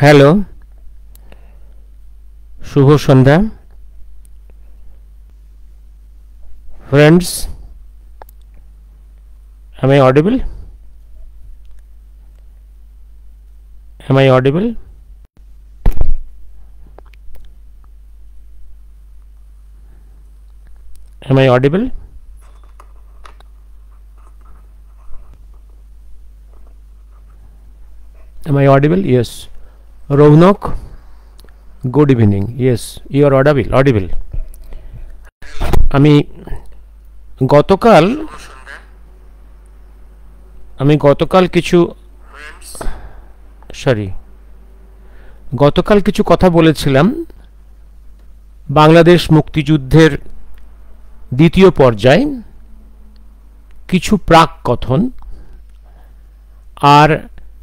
Hello, শুভ সন্ধ্যা friends. Am I audible? Am I audible? Am I audible? Am I audible? Yes. Ronak, good evening. Yes, you are audible. আমি গতকাল কিছু কথা বলেছিলাম বাংলাদেশ মুক্তিযুদ্ধের দ্বিতীয় পর্যায়ে কিছু প্রাক কথন, আর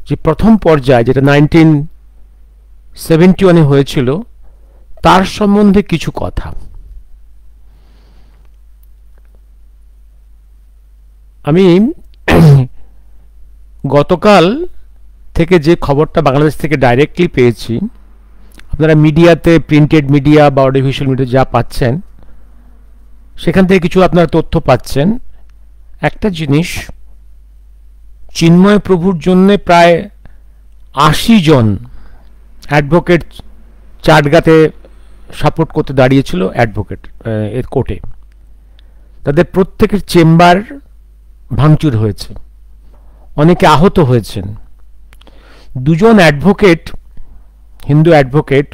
যে প্রথম পর্যায় যেটা 1971 হয়েছিল তার সম্বন্ধে কিছু কথা। আমি গতকাল থেকে যে খবরটা বাংলাদেশ থেকে ডাইরেক্টলি পেয়েছি, আপনারা মিডিয়াতে, প্রিন্টেড মিডিয়া বা অডিওভিজুয়াল মিডিয়া যা পাচ্ছেন সেখান থেকে কিছু আপনারা তথ্য পাচ্ছেন। একটা জিনিস, চিন্ময় প্রভুর জন্য প্রায় 80 জন অ্যাডভোকেট চাটগাতে সাপোর্ট করতে দাঁড়িয়েছিল অ্যাডভোকেট এর কোর্টে। তাদের প্রত্যেকের চেম্বার ভাঙচুর হয়েছে, অনেকে আহত হয়েছেন। দুজন advocate, Hindu advocate,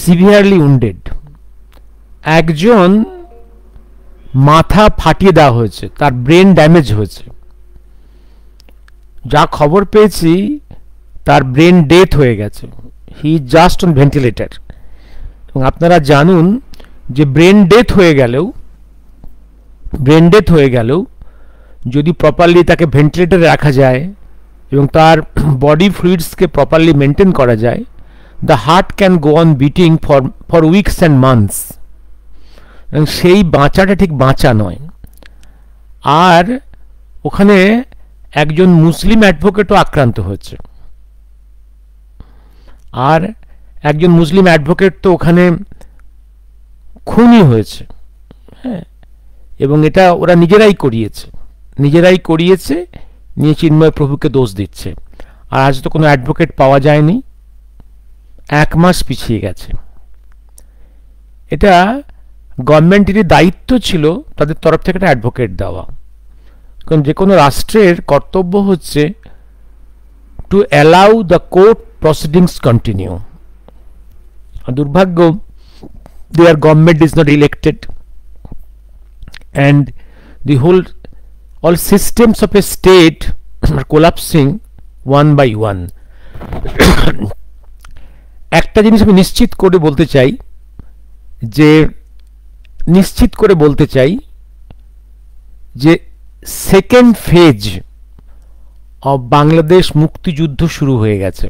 severely wounded. একজন মাথা ফাটিয়ে দেওয়া হয়েছে, তার ব্রেন ড্যামেজ হয়েছে। যা খবর পেয়েছি তার ব্রেন ডেথ হয়ে গেছে, হি জাস্ট অন ভেন্টিলেটর। এবং আপনারা জানুন যে ব্রেন ডেথ হয়ে গেলেও যদি প্রপারলি তাকে ভেন্টিলেটরে রাখা যায় এবং তার বডি ফ্লুইডসকে প্রপারলি মেনটেন করা যায়, the heart can go on beating for weeks and months. এবং সেই বাঁচাটা ঠিক বাঁচা নয়। আর ওখানে একজন মুসলিম অ্যাডভোকেটও আক্রান্ত হয়েছে, আর একজন মুসলিম অ্যাডভোকেট তো ওখানে খুনই হয়েছে। হ্যাঁ, এবং এটা ওরা নিজেরাই করিয়েছে, নিয়ে চিন্ময় প্রভুকে দোষ দিচ্ছে। আর আজ তো কোনো অ্যাডভোকেট পাওয়া যায়নি, 1 মাস পিছিয়ে গেছে। এটা গভর্নমেন্টেরই দায়িত্ব ছিল তাদের তরফ থেকে একটা অ্যাডভোকেট দেওয়া, কারণ যে কোনো রাষ্ট্রের কর্তব্য হচ্ছে to allow the court proceedings continue. দুর্ভাগ্য, their government is not elected and the all systems of a state are collapsing one by one. একটা জিনিস আমি নিশ্চিত করে বলতে চাই যে সেকেন্ড ফেজ অফ বাংলাদেশ মুক্তিযুদ্ধ শুরু হয়ে গেছে।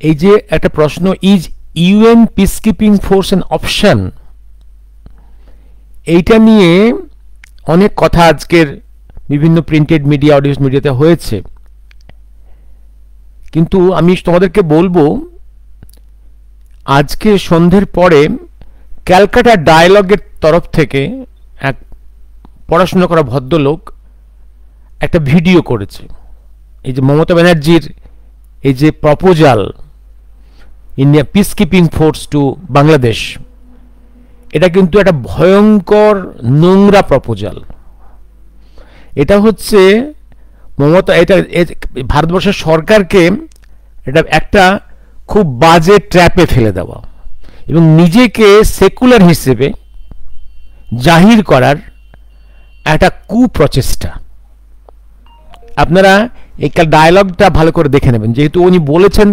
এই যে একটা প্রশ্ন, is UN peacekeeping force an option, এইটা নিয়ে অনেক কথা আজকের বিভিন্ন প্রিন্টেড মিডিয়া, অডিও মিডিয়াতে হয়েছে। কিন্তু আমি তোমাদেরকে বলবো, আজকে সন্ধ্যের পরে ক্যালকাটা ডায়ালগের তরফ থেকে এক পড়াশোনা করা ভদ্রলোক একটা ভিডিও করেছে। এই যে মমতা ব্যানার্জির এই যে proposal, India peace keeping force to Bangladesh, এটা কিন্তু একটা ভয়ঙ্কর নোংরা প্রপোজাল। এটা হচ্ছে ভারতবর্ষের সরকারকে এটা একটা খুব বাজে ট্র্যাপে ফেলে দেওয়া এবং নিজেকে সেকুলার হিসেবে জাহির করার একটা কুপ্রচেষ্টা। আপনারা এই ডায়ালগটা ভালো করে দেখে নেবেন, যেহেতু উনি বলেছেন,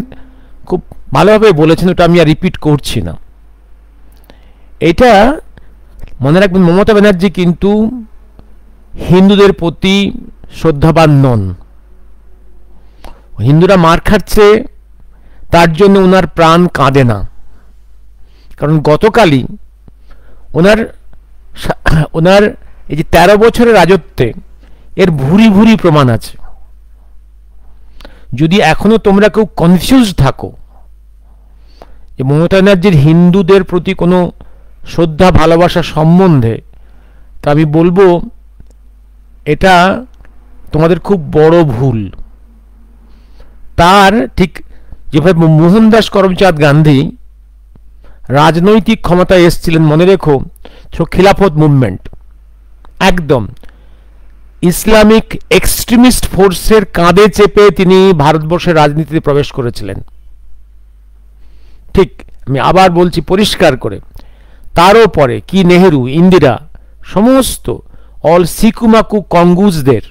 খুব ভালোভাবে বলেছেন, ওটা আমি আর রিপিট করছি না। এটা মনে রাখবেন, মমতা ব্যানার্জি কিন্তু হিন্দুদের প্রতি শ্রদ্ধাবান নন। হিন্দুরা মার খাচ্ছে, তার জন্য ওনার প্রাণ কাঁদে না। কারণ গতকালই ওনার এই যে 13 বছরের রাজত্বে এর ভুরি ভুরি প্রমাণ আছে। যদি এখনো তোমরা কেউ কনফিউজ থাকো যে মমতা ব্যানার্জির হিন্দুদের প্রতি কোনো শ্রদ্ধা ভালোবাসা সম্বন্ধে, তা আমি বলবো এটা তোমাদের খুব বড় ভুল। তার ঠিক যেভাবে মোহনদাস করমচাঁদ গান্ধী রাজনৈতিক ক্ষমতায় এসেছিলেন, মনে রেখো, খিলাফত মুভমেন্ট, একদম ইসলামিক এক্সট্রিমিস্ট ফোর্সের কাঁধে চেপে তিনি ভারতবর্ষের রাজনীতিতে প্রবেশ করেছিলেন। ঠিক, আমি আবার বলছি পরিষ্কার করে, তারও পরে কি নেহেরু, ইন্দিরা, সমস্ত অল সিকুমাকু কঙ্গুজদের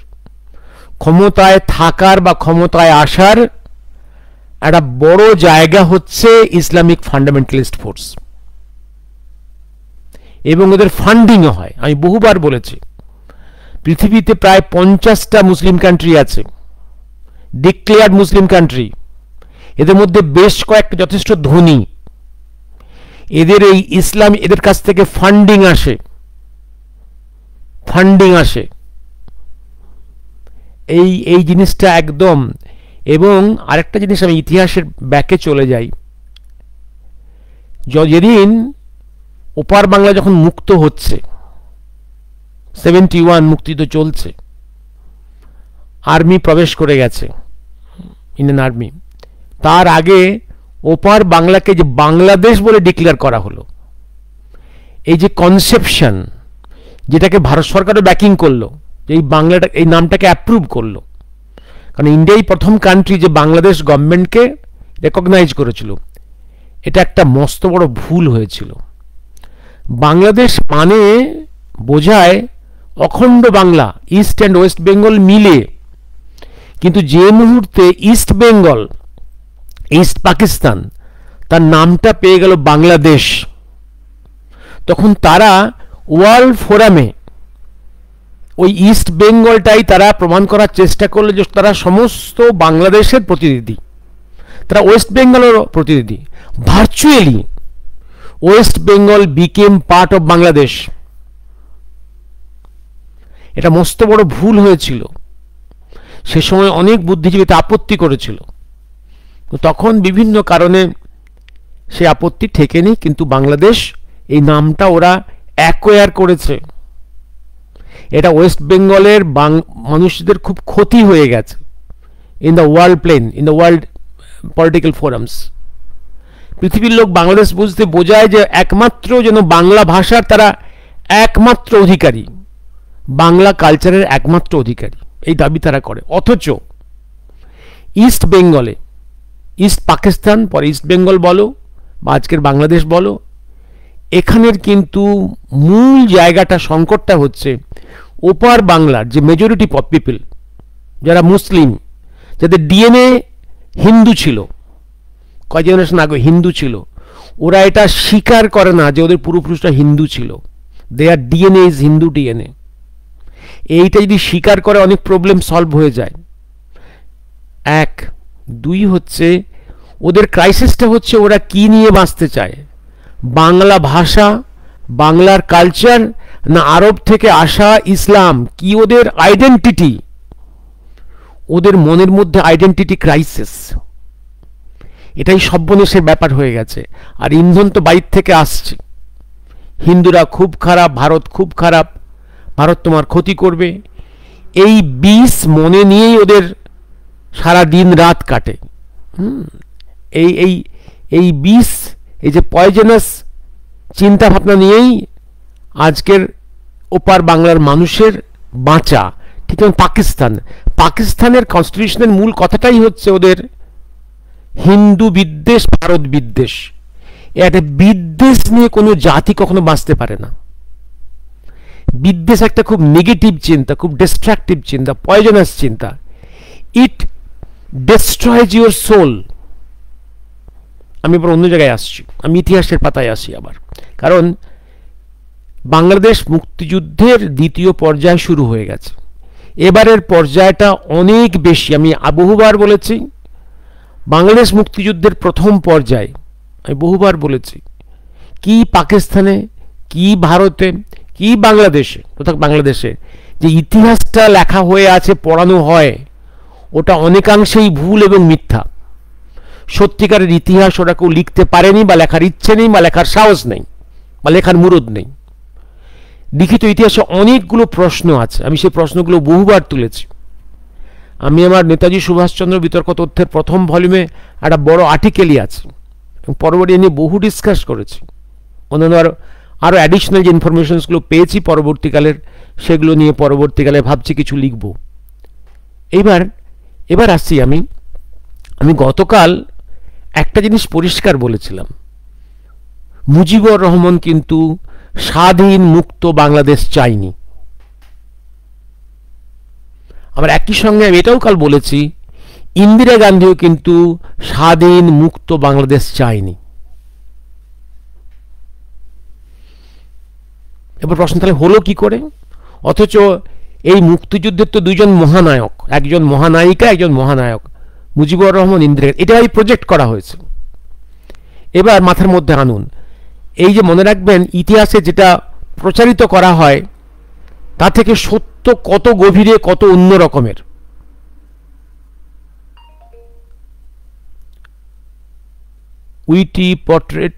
ক্ষমতায় থাকার বা ক্ষমতায় আসার একটা বড় জায়গা হচ্ছে ইসলামিক ফান্ডামেন্টালিস্ট ফোর্স, এবং ওদের ফান্ডিংও হয়। আমি বহুবার বলেছি, পৃথিবীতে প্রায় 50টা মুসলিম কান্ট্রি আছে, ডিক্লেয়ার্ড মুসলিম কান্ট্রি। এদের মধ্যে বেশ কয়েকটা যথেষ্ট ধনী। এদের এই ইসলাম, এদের কাছ থেকে ফান্ডিং আসে। এই জিনিসটা একদম। এবং আরেকটা জিনিস, আমি ইতিহাসের ব্যাকে চলে যাই। যেদিন ওপার বাংলা যখন মুক্ত হচ্ছে, 71 মুক্তি তো চলছে, আর্মি প্রবেশ করে গেছে, ইন্ডিয়ান আর্মি। তার আগে ওপার বাংলাকে যে বাংলাদেশ বলে ডিক্লেয়ার করা হলো, এই যে কনসেপশন, যেটাকে ভারত সরকারও ব্যাকিং করলো, এই বাংলাটা, এই নামটাকে অ্যাপ্রুভ করলো, কারণ ইন্ডিয়াই প্রথম কান্ট্রি যে বাংলাদেশ গভর্নমেন্টকে রেকগনাইজ করেছিল। এটা একটা মস্ত বড় ভুল হয়েছিল। বাংলাদেশ মানে বোঝায় অখণ্ড Bangla, east and West Bengal মিলে। কিন্তু যে মুহূর্তে ইস্ট বেঙ্গল, ইস্ট পাকিস্তান, তার নামটা পেয়ে গেল বাংলাদেশ, তখন তারা ওয়ার্ল্ড ফোরামে ওই ইস্ট বেঙ্গলটাই তারা প্রমাণ করার চেষ্টা করলো যে তারা সমস্ত বাংলাদেশের প্রতিনিধি, তারা ওয়েস্ট বেঙ্গলেরও প্রতিনিধি। Virtually West Bengal became part of Bangladesh. এটা মস্ত বড় ভুল হয়েছিল। সে সময় অনেক বুদ্ধিজীবীতে আপত্তি করেছিল, তখন বিভিন্ন কারণে সে আপত্তি ঠেকেনি। কিন্তু বাংলাদেশ এই নামটা ওরা অ্যাকোয়ার করেছে। এটা ওয়েস্ট বেঙ্গলের মানুষদের খুব ক্ষতি হয়ে গেছে in the world plane, in the world political forums. পৃথিবীর লোক বাংলাদেশ বুঝতে বোঝায় যে একমাত্র যেন বাংলা ভাষার তারা একমাত্র অধিকারী, বাংলা কালচারের একমাত্র অধিকারী, এই দাবি তারা করে। অথচ ইস্ট বেঙ্গলে, ইস্ট পাকিস্তান, পরে ইস্ট বেঙ্গল বলো বা আজকের বাংলাদেশ বলো, এখানের কিন্তু মূল জায়গাটা, সংকটটা হচ্ছে ওপার বাংলার যে মেজরিটি পিপল, যারা মুসলিম, যাদের ডিএনএ হিন্দু ছিল, কয় জেনারেশন আগে হিন্দু ছিল, ওরা এটা স্বীকার করে না যে ওদের পূর্বপুরুষরা হিন্দু ছিল। দেয়ার ডিএনএ ইজ হিন্দু ডিএনএ। এইটা যদি স্বীকার করে অনেক প্রবলেম সলভ হয়ে যায়। এক, দুই হচ্ছে ওদের ক্রাইসিসটা হচ্ছে ওরা কি নিয়ে বাঁচতে চায়, বাংলা ভাষা, বাংলার কালচার, না আরব থেকে আসা ইসলাম? কি ওদের আইডেন্টিটি? ওদের মনের মধ্যে আইডেন্টিটি ক্রাইসিস। এটাই সর্বনেশের ব্যাপার হয়ে গেছে। আর ইন্ধন তো বাইর থেকে আসছে। হিন্দুরা খুব খারাপ, ভারত খুব খারাপ, ভারত তোমার ক্ষতি করবে, এই বিষ মনে নিয়েই ওদের সারা দিন রাত কাটে। এই এই এই বিষ, এই যে পয়জনাস চিন্তা ভাবনা নিয়েই আজকের ওপার বাংলার মানুষের বাঁচা। ঠিক যেমন পাকিস্তানের কনস্টিটিউশনের মূল কথাটাই হচ্ছে ওদের হিন্দু বিদ্বেষ, ভারত বিদ্বেষ। একটা বিদ্বেষ নিয়ে কোনো জাতি কখনো বাঁচতে পারে না। বিদ্বেষ একটা খুব নেগেটিভ চিন্তা, খুব ডিস্ট্রাকটিভ চিন্তা, পয়জনাস চিন্তা। ইট ডেস্ট্রয়েজ ইউর সোল। আমি এবার অন্য জায়গায় আসছি, আমি ইতিহাসের পাতায় আসি আবার। কারণ বাংলাদেশ মুক্তিযুদ্ধের দ্বিতীয় পর্যায় শুরু হয়ে গেছে। এবারের পর্যায়টা অনেক বেশি। আমি বহুবার বলেছি, বাংলাদেশ মুক্তিযুদ্ধের প্রথম পর্যায়ে আমি বহুবার বলেছি, কি পাকিস্তানে, কি ভারতে, কি বাংলাদেশে, কোথাও বাংলাদেশে যে ইতিহাসটা লেখা হয়ে আছে, পড়ানো হয়, ওটা অনেকাংশেই ভুল এবং মিথ্যা। সত্যিকারের ইতিহাস ওরা কেউ লিখতে পারেনি, বা লেখার ইচ্ছে নেই, বা লেখার সাহস নেই, বা লেখার মুরদ নেই। লিখিত ইতিহাসে অনেকগুলো প্রশ্ন আছে, আমি সেই প্রশ্নগুলো বহুবার তুলেছি। আমি আমার নেতাজি সুভাষচন্দ্র বিতর্ক তথ্যের প্রথম ভলিউমে একটা বড় আর্টিকেলই আছে, এবং পরবর্তী নিয়ে বহু ডিসকাস করেছি। অন্যান্য আরও অ্যাডিশনাল যে ইনফরমেশনসগুলো পেয়েছি পরবর্তীকালের, সেগুলো নিয়ে পরবর্তীকালে ভাবছি কিছু লিখব। এবার আসছি আমি গতকাল একটা জিনিস পরিষ্কার বলেছিলাম, মুজিবুর রহমান কিন্তু স্বাধীন মুক্ত বাংলাদেশ চাইনি। আবার একই সঙ্গে আমি এটাও কাল বলেছি, ইন্দিরা গান্ধীও কিন্তু স্বাধীন মুক্ত বাংলাদেশ চায়নি। এবার প্রশ্ন তাহলে হলো কি করে? অথচ এই মুক্তিযুদ্ধের তো দুইজন মহানায়ক, একজন মহানায়িকা, একজন মহানায়ক, মুজিবুর রহমান, ইন্দিরা, এটাই প্রজেক্ট করা হয়েছে। এবার মাথার মধ্যে আনুন, এই যে মনে রাখবেন ইতিহাসে যেটা প্রচারিত করা হয় তা থেকে সত্য কত গভীরে, কত অন্য রকমের। Witty portrait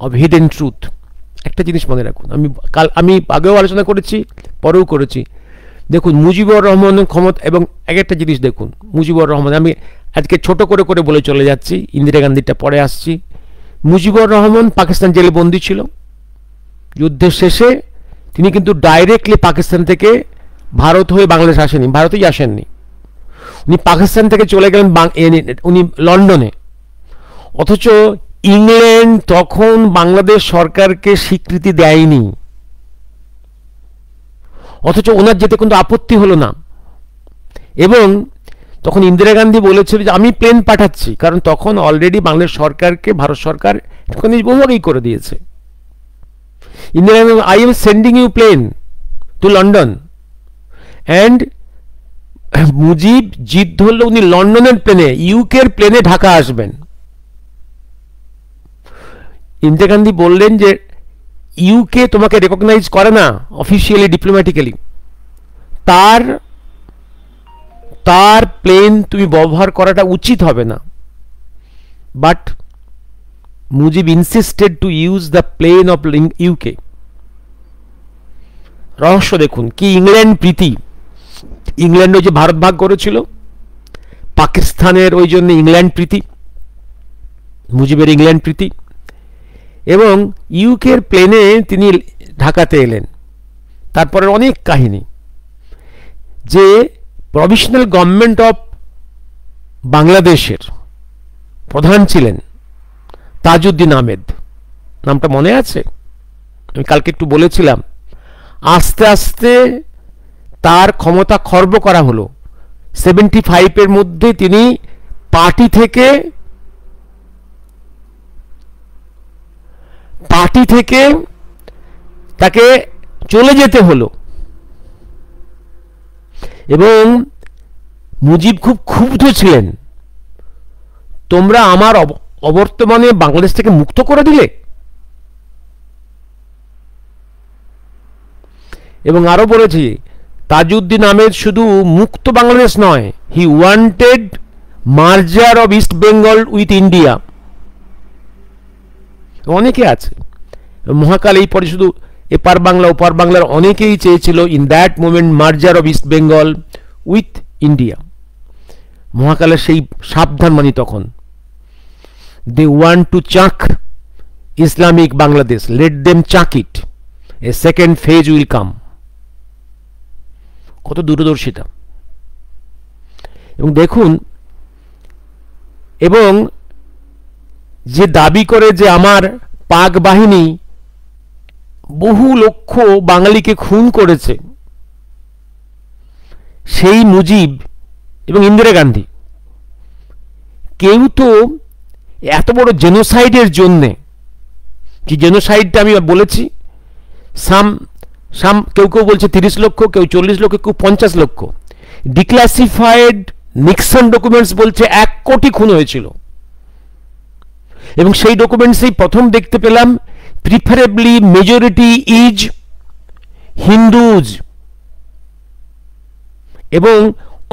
of hidden truth, একটা জিনিস মনে রাখুন, আমি আগেও আলোচনা করেছি, পরেও করেছি। দেখুন মুজিবুর রহমানের ক্ষমতা, এবং এক একটা জিনিস দেখুন, মুজিবুর রহমান, আমি আজকে ছোট করে করে বলে চলে যাচ্ছি, ইন্দিরা গান্ধীটা পরে আসছি। মুজিবুর রহমান পাকিস্তান জেলে বন্দী ছিল। যুদ্ধের শেষে তিনি কিন্তু ডাইরেক্টলি পাকিস্তান থেকে ভারত হয়ে বাংলাদেশ আসেনি, ভারতেই আসেননি, উনি পাকিস্তান থেকে চলে গেলেন উনি লন্ডনে। অথচ ইংল্যান্ড তখন বাংলাদেশ সরকারকে স্বীকৃতি দেয়নি, অথচ ওনার যেতে কিন্তু আপত্তি হলো না। এবং তখন ইন্দিরা গান্ধী বলেছিল যে আমি প্লেন পাঠাচ্ছি, কারণ তখন অলরেডি বাংলাদেশ সরকারকে ভারত সরকার বহুভাবেই করে দিয়েছে। Indira Gandhi, I am sending you plane to London, and Mujib জিদ ধরলে উনি লন্ডনের প্লেনে, ইউকের প্লেনে ঢাকা আসবেন। ইন্দিরা গান্ধী বললেন যে ইউকে তোমাকে রেকগনাইজ করে না অফিসিয়ালি, ডিপ্লোম্যাটিক্যালি, তার প্লেন তুমি ব্যবহার করাটা উচিত হবে না। But Mujib insisted to use the plane of UK. রহস্য দেখুন কি, ইংল্যান্ড প্রীতি। ইংল্যান্ড ওই যে ভারত ভাগ করেছিল, পাকিস্তানের ওই জন্য ইংল্যান্ড প্রীতি, মুজিবের ইংল্যান্ড প্রীতি। এবং ইউকের প্লেনে তিনি ঢাকাতে এলেন। তারপরে অনেক কাহিনী, যে প্রভিশনাল গভর্নমেন্ট অফ বাংলাদেশের প্রধান ছিলেন তাজউদ্দিন আহমেদ, নামটা মনে আছে? আমি কালকে একটু বলেছিলাম। আস্তে আস্তে তার ক্ষমতা খর্ব করা হলো। 75-এর মধ্যে তিনি পার্টি থেকে তাকে চলে যেতে হলো। এবং মুজিব খুব ক্ষুব্ধ ছিলেন, তোমরা আমার অবর্তমানে বাংলাদেশ থেকে মুক্ত করে দিলে। এবং আরো বলেছি, তাজউদ্দিন আহমেদ শুধু মুক্ত বাংলাদেশ নয়, he wanted merger of East Bengal with India. অনেকে আছে মহাকাল, এই পরে শুধু এপার বাংলা ওপার বাংলার অনেকেই চেয়েছিল in that moment merger of East Bengal with India. মহাকালের সেই সাবধান মানি তখন, they want to chuck Islamic Bangladesh, let them chuck it, a second phase will come. কত দূরদর্শিতা! এবং দেখুন, এবং যে দাবি করে যে আমার পাক বাহিনী বহু লক্ষ বাঙালিকে খুন করেছে, সেই মুজিব এবং ইন্দিরা গান্ধী কেউ তো এত বড় জেনোসাইডের জন্যে, যে জেনোসাইডটা আমি বলেছি, কেউ কেউ বলছে 30 লক্ষ, কেউ 40 লক্ষ, কেউ 50 লক্ষ। ডিক্লাসিফাইড নিক্সন ডকুমেন্টস বলছে 1 কোটি খুন হয়েছিল। এবং সেই ডকুমেন্টসেই প্রথম দেখতে পেলাম প্রিফারেবলি মেজরিটি ইজ হিন্দুজ। এবং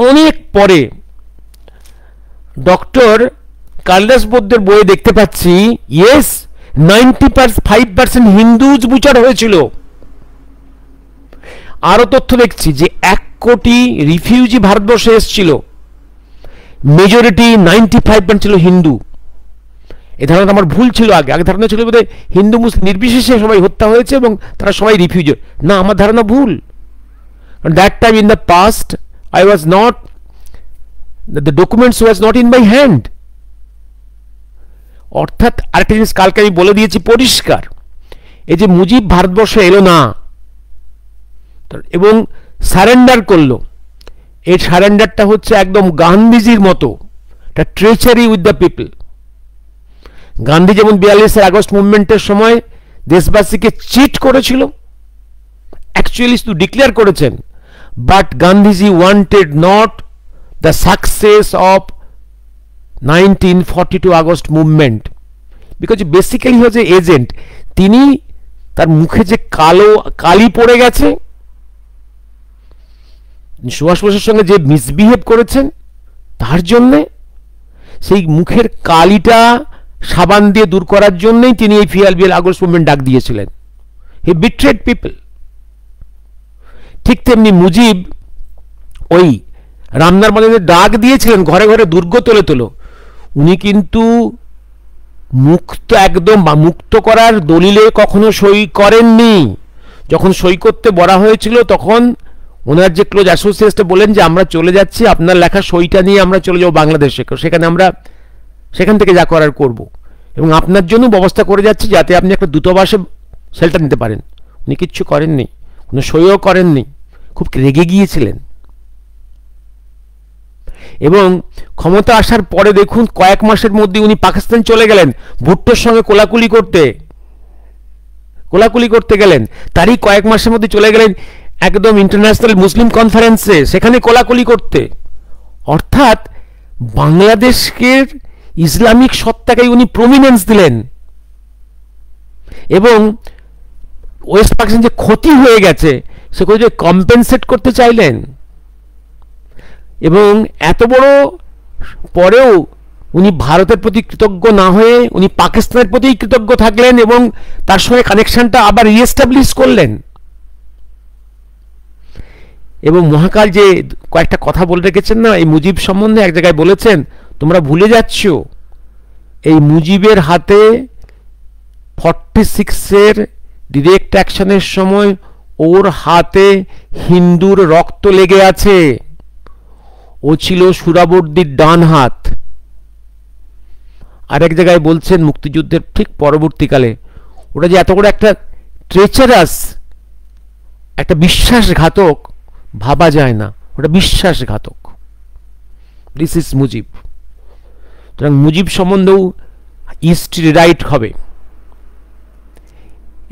অনেক পরে ডক্টর কার্লাস বোদ্ধের বইয়ে দেখতে পাচ্ছি, ইয়েস 95% হিন্দুজ বুচার হয়েছিল। আরো তথ্য দেখছি যে 1 কোটি রিফিউজি ভারতবর্ষে এসেছিল, মেজরিটি 95% ছিল হিন্দু। এই ধারণা আমার ভুল ছিল। আগে ধারণা ছিল বোধহয় হিন্দু মুসলিম নির্বিশেষে সবাই হত্যা হয়েছে এবং তারা সবাই রিফিউজি। না, আমার ধারণা ভুল। That time in the past I was not, the documents was not in my hand. অর্থাৎ আরেকটা জিনিস কালকে আমি বলে দিয়েছি পরিষ্কার, এই যে মুজিব ভারতবর্ষে এলো না এবং সারেন্ডার করলো, এই সারেন্ডারটা হচ্ছে একদম গান্ধীজির মতো একটা ট্রেচারি উইথ দ্য পিপল। গান্ধী যেমন 42 আগস্ট মুভমেন্টের সময় দেশবাসীকে চিট করেছিল, অ্যাকচুয়ালি শুধু ডিক্লেয়ার করেছেন, but Gandhiji wanted not the success of 1942 August movement, because basically হচ্ছে এজেন্ট। তিনি তার মুখে যে কালি পড়ে গেছে, সুভাষ বোসের সঙ্গে যে মিসবিহেভ করেছেন, তার জন্যে সেই মুখের কালিটা সাবান দিয়ে দূর করার জন্যই তিনি এই 42 আগস্ট মুভমেন্ট ডাক দিয়েছিলেন। হি বিট্রেড পিপল। ঠিক তেমনি মুজিব ওই রামনার মাঝে ডাক দিয়েছিলেন ঘরে ঘরে দুর্গ তোলে তোলো, উনি কিন্তু মুক্ত একদম মুক্ত করার দলিলে কখনো সই করেননি। যখন সই করতে বলা হয়েছিল তখন ওনার যে ক্লোজ অ্যাসোসিয়েটটা বলেন যে আমরা চলে যাচ্ছি, আপনার লেখা সইটা নিয়ে আমরা চলে যাবো বাংলাদেশে, সেখানে আমরা সেখান থেকে যা করার করব, এবং আপনার জন্য ব্যবস্থা করে যাচ্ছি যাতে আপনি একটা দূতাবাসে সেলটা নিতে পারেন। উনি কিচ্ছু করেননি, উনি সইও করেননি, খুব রেগে গিয়েছিলেন। এবং ক্ষমতা আসার পরে দেখুন কয়েক মাসের মধ্যে উনি পাকিস্তান চলে গেলেন ভুট্টোর সঙ্গে কোলাকুলি করতে গেলেন। তারই কয়েক মাসের মধ্যে চলে গেলেন একদম ইন্টারন্যাশনাল মুসলিম কনফারেন্সে, সেখানে কোলাকুলি করতে। অর্থাৎ বাংলাদেশকে ইসলামিক সত্তাকে উনি প্রমিনেন্স দিলেন, এবং ওয়েস্ট পাকিস্তান যে ক্ষতি হয়ে গেছে সেগুলো যে কম্পেনসেট করতে চাইলেন। এবং এত বড় পরেও উনি ভারতের প্রতি কৃতজ্ঞ না হয়ে উনি পাকিস্তানের প্রতি কৃতজ্ঞ থাকলেন এবং তার সঙ্গে কানেকশনটা আবার রিএস্টাবলিশ করলেন। এবং মহাকাল যে কয়েকটা কথা বলে রেখেছেন না এই মুজিব সম্বন্ধে, এক জায়গায় বলেছেন তোমরা ভুলে যাচ্ছ এই মুজিবের হাতে 46-এর ডিরেক্ট অ্যাকশনের সময় ওর হাতে হিন্দুর রক্ত লেগে আছে, ও ছিল সুরাবর্দির ডান হাত। আরেক জায়গায় বলছেন মুক্তিযুদ্ধের ঠিক পরবর্তীকালে ওটা যে এত বড় একটা ট্রেচারাস, একটা বিশ্বাসঘাতক, ভাবা যায় না, ওটা বিশ্বাসঘাতক। This is Mujib. সুতরাং মুজিব সম্বন্ধেও হিস্ট্রি রাইট হবে।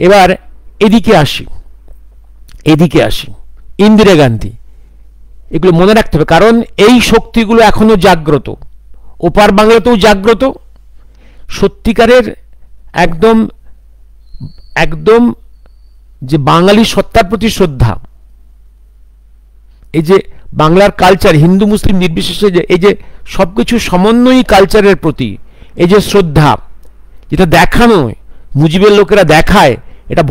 এবার এদিকে আসি ইন্দিরা গান্ধী। এগুলো মনে রাখতে হবে, কারণ এই শক্তিগুলো এখনো জাগ্রত, ওপার বাংলাতেও জাগ্রত। সত্যিকারের একদম একদম যে বাঙালি সত্তার প্রতি শ্রদ্ধা, এই যে বাংলার কালচার হিন্দু মুসলিম নির্বিশেষে যে এই যে সবকিছু সমন্বয়ী কালচারের প্রতি এই যে শ্রদ্ধা, যেটা দেখানো মুজিবের লোকেরা দেখায়, এটা